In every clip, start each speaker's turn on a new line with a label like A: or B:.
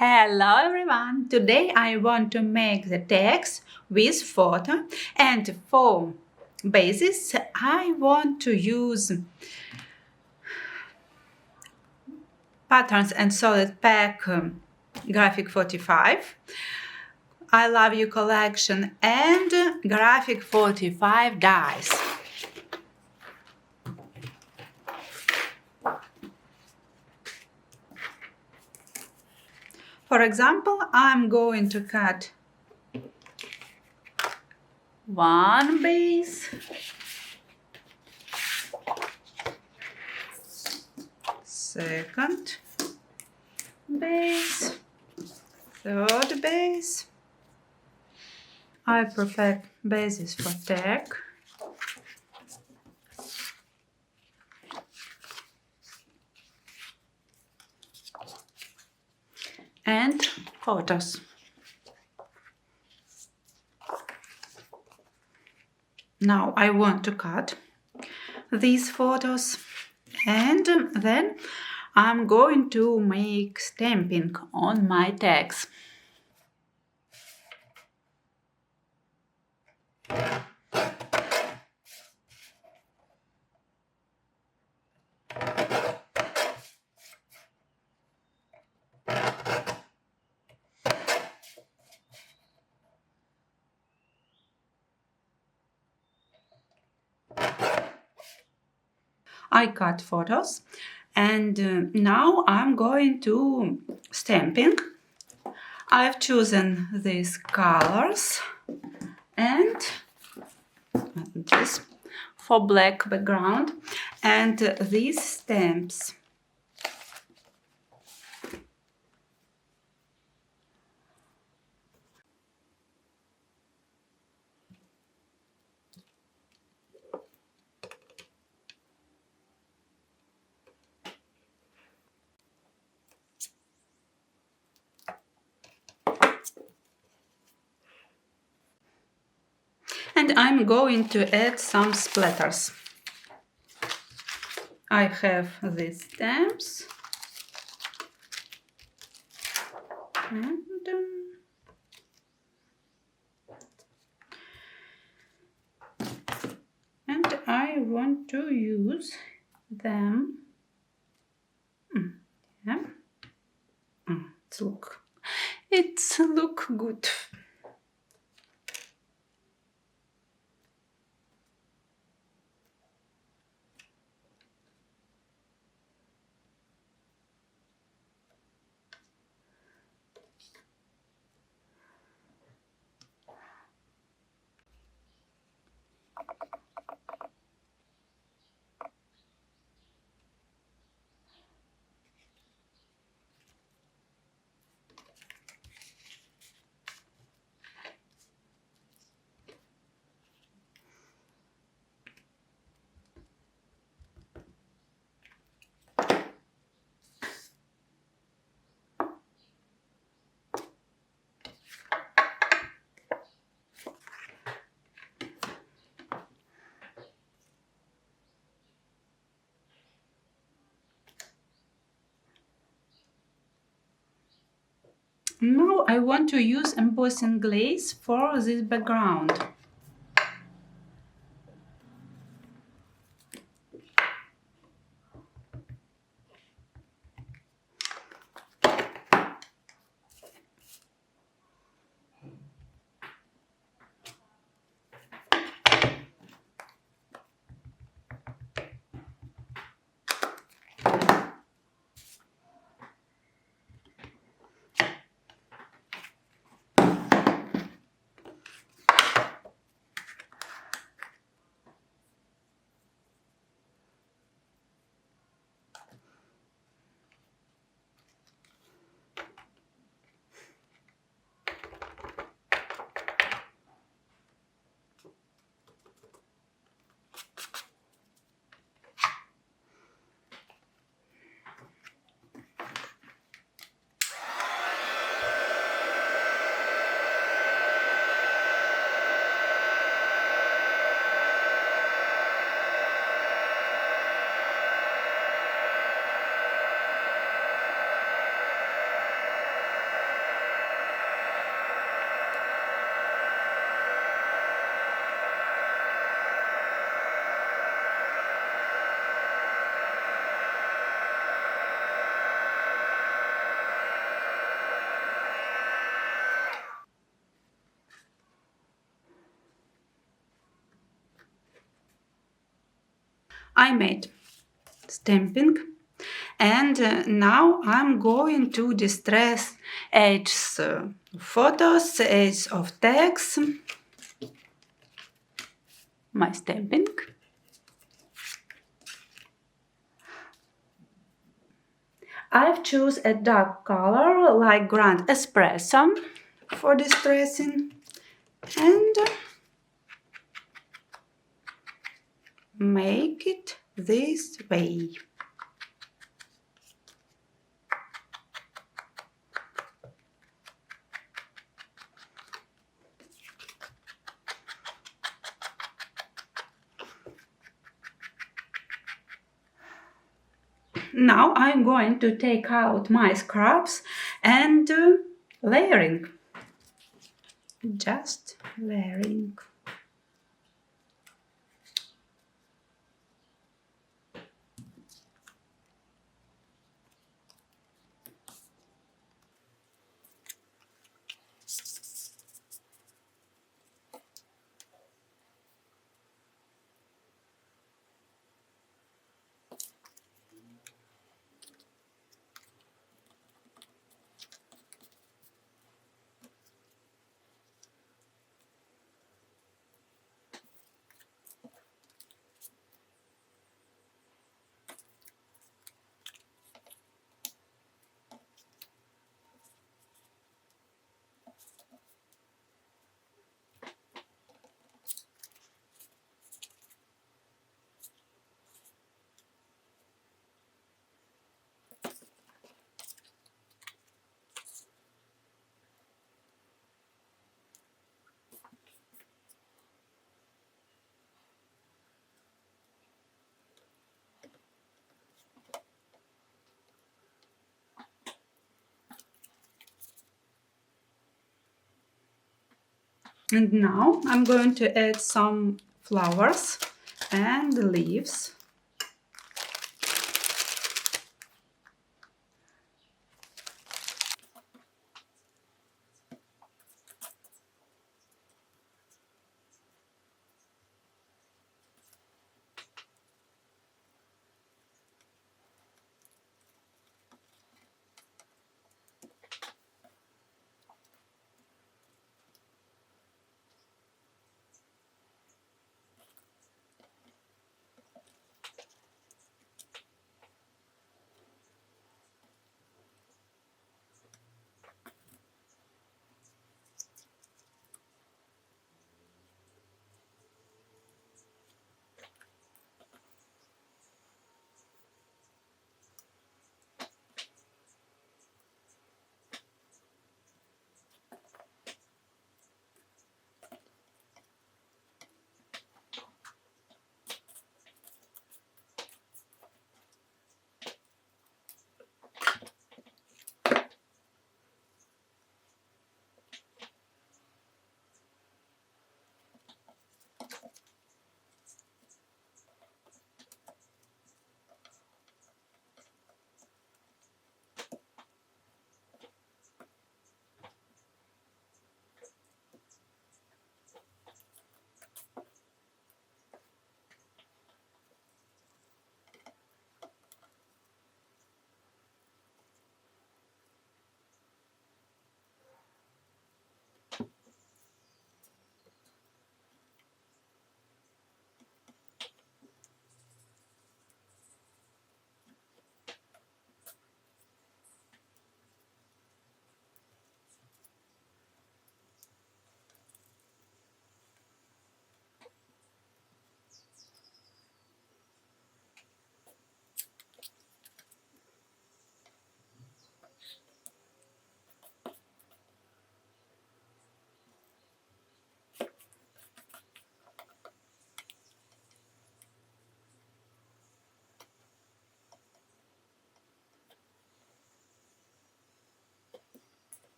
A: Hello everyone! Today I want to make the text with photo, and for basis I want to use Patterns and Solid Pack Graphic 45, I Love You collection, and Graphic 45 dies. For example, I'm going to cut one base, second base, third base. I prepare bases for tag. And photos. Now I want to cut these photos, and then I'm going to make stamping on my tags. I cut photos, and now I'm going to stamping. I've chosen these colors and this for black background and these stamps. And I'm going to add some splatters. I have these stamps and I want to use them. Yeah. It's look good. Now I want to use embossing glaze for this background. I made stamping, and now I'm going to distress edges of photos, edges of text, my stamping. I've chosen a dark color like Grand Espresso for distressing, and make it this way. Now I'm going to take out my scraps and layering. Just layering. And now I'm going to add some flowers and leaves.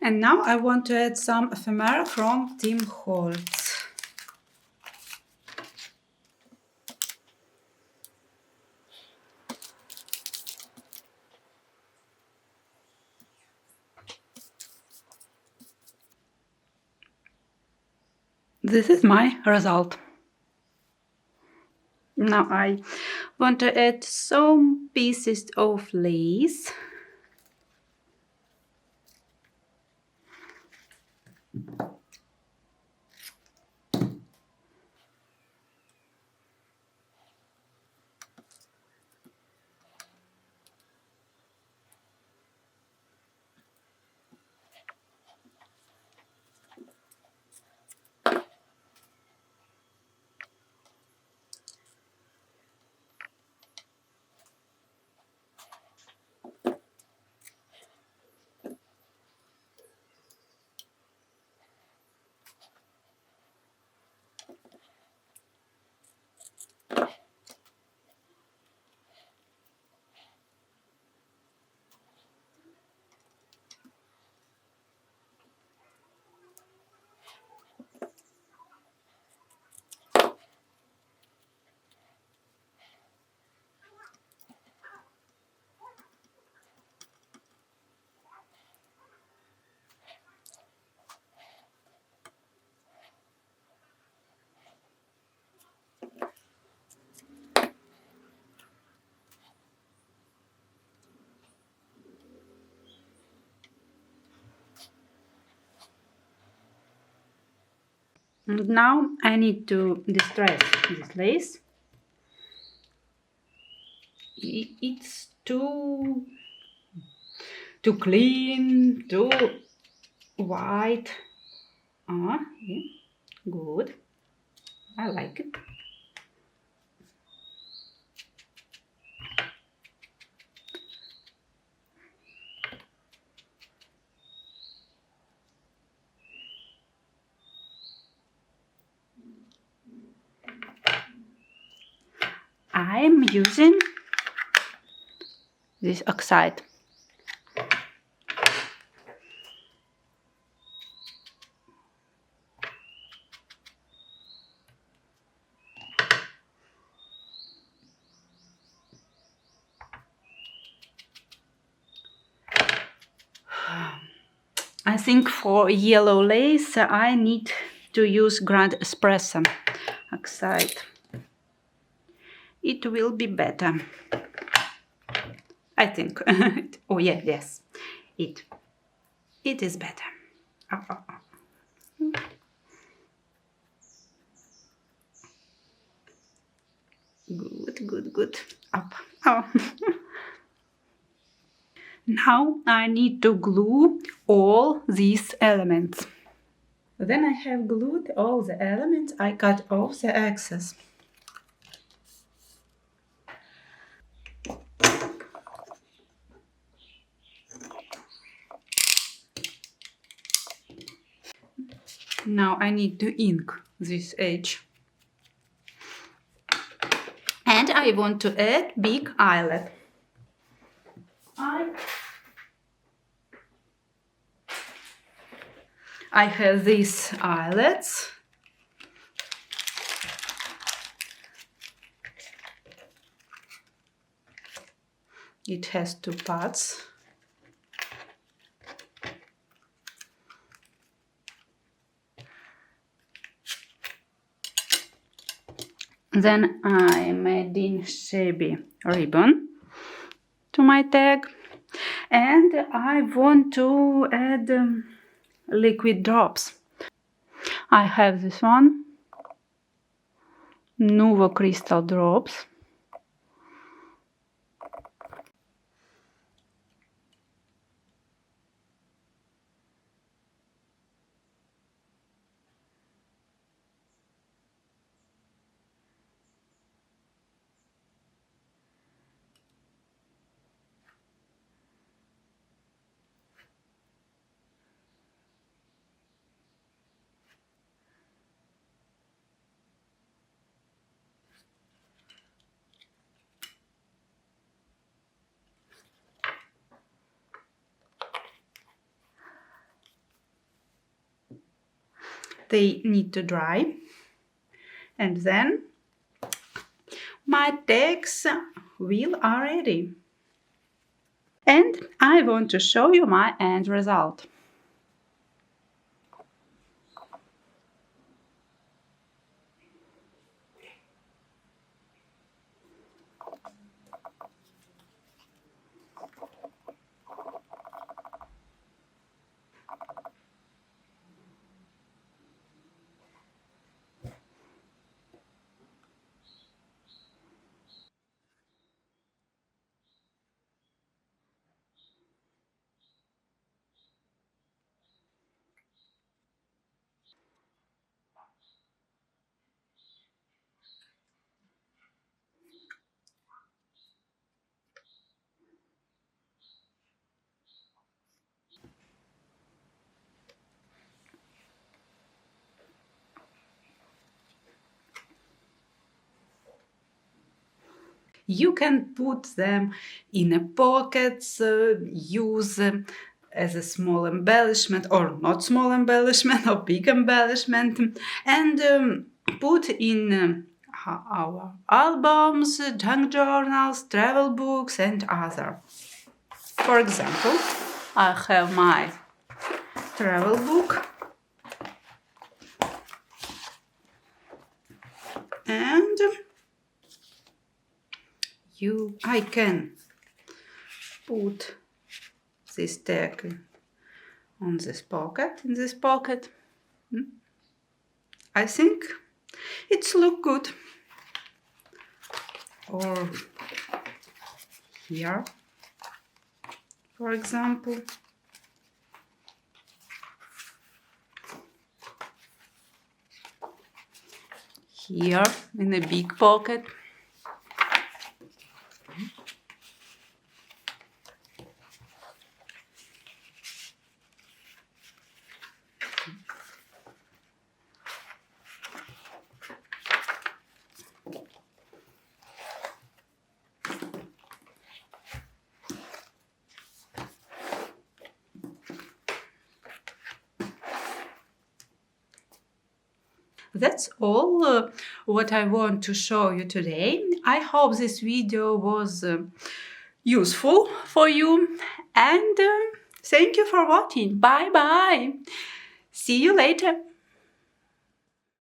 A: And now I want to add some ephemera from Tim Holtz. This is my result. Now I want to add some pieces of lace. And now I need to distress this lace. It's too clean, too white. Yeah, good. I like it. I'm using this oxide. I think for yellow lace I need to use Grand Espresso oxide. It will be better, I think. Oh yeah, yes, it is better. Good. Up. Oh. Now I need to glue all these elements. Then I have glued all the elements, I cut off the excess. Now I need to ink this edge. And I want to add big eyelet. I have these eyelets. It has two parts. Then I'm adding shabby ribbon to my tag, and I want to add liquid drops. I have this one, Nuvo Crystal Drops. They need to dry, and then my tags are ready. And I want to show you my end result. You can put them in a pockets, use as a small embellishment or not small embellishment or big embellishment, and put in our albums, junk journals, travel books and other. For example, I have my travel book and I can put this tag on this pocket, in this pocket. I think it's look good. Or here, for example. Here in a big pocket. That's all what I want to show you today. I hope this video was useful for you, and thank you for watching. Bye bye. See you later.